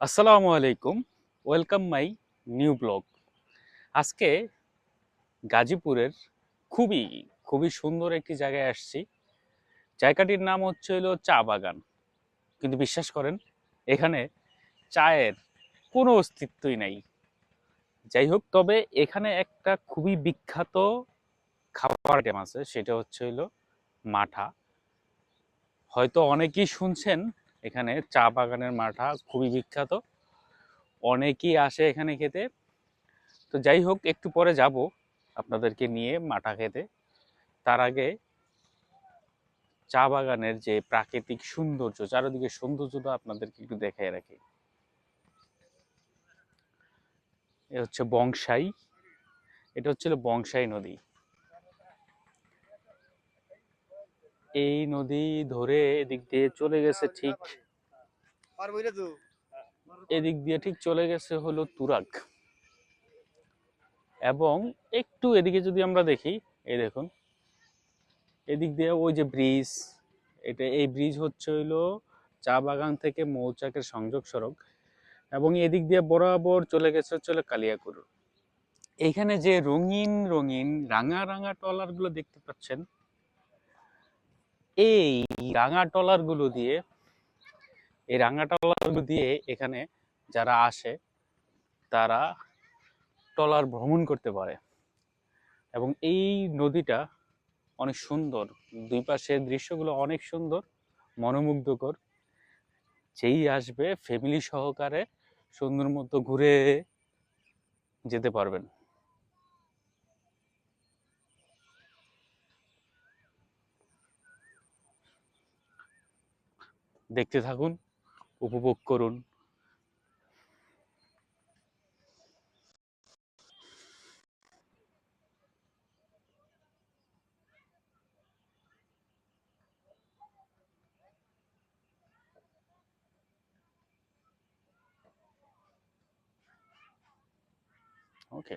আসসালামু আলাইকুম। Welcome my new blog. আজকে গাজীপুরের খুবই খুবই সুন্দর একটি জায়গায় আসছি। জায়গাটির নাম হচ্ছে হলো চা বাগান। কিন্তু বিশ্বাস করেন, এখানে চায়ের কোনো অস্তিত্বই নাই। যাই হোক, তবে এখানে একটা খুবই বিখ্যাত খাবার আইটেম আছে, সেটা হচ্ছে হলো মাঠা। হয়তো অনেকেই শুনছেন, এখানে চা বাগানের মাঠা খুবই বিখ্যাত, অনেকেই আসে এখানে খেতে। তো যাই হোক, একটু পরে যাব আপনাদেরকে নিয়ে মাঠা খেতে। তার আগে চা বাগানের যে প্রাকৃতিক সৌন্দর্য, চারিদিকে সৌন্দর্যটা আপনাদেরকে একটু দেখাই রাখি। এ হচ্ছে বংশাই, এটা হচ্ছিল বংশাই নদী। এই নদী ধরে এদিক দিয়ে চলে গেছে ঠিক, এদিক দিয়ে ঠিক চলে গেছে হলো তুরাগ। এবং একটু এদিকে যদি আমরা দেখি, এই দেখুন, এদিক দিয়ে ওই যে ব্রিজ, এই ব্রিজ হচ্ছে হইলো চা বাগান থেকে মৌচাকের সংযোগ সড়ক। এবং এদিক দিয়ে বরাবর চলে গেছে হচ্ছে কালিয়াকুর। এইখানে যে রঙিন রঙিন রাঙা রাঙা ট্রলার গুলো দেখতে পাচ্ছেন, এই রাঙা ট্রলার গুলো দিয়ে, এই রাঙা ট্রলার গুলো দিয়ে এখানে যারা আসে তারা ট্রলার ভ্রমণ করতে পারে। এবং এই নদীটা অনেক সুন্দর, দুই পাশের দৃশ্যগুলো অনেক সুন্দর, মনোমুগ্ধকর। যেই আসবে ফ্যামিলি সহকারে সুন্দর মতো ঘুরে যেতে পারবেন। দেখতে থাকুন, উপভোগ করুন। ওকে।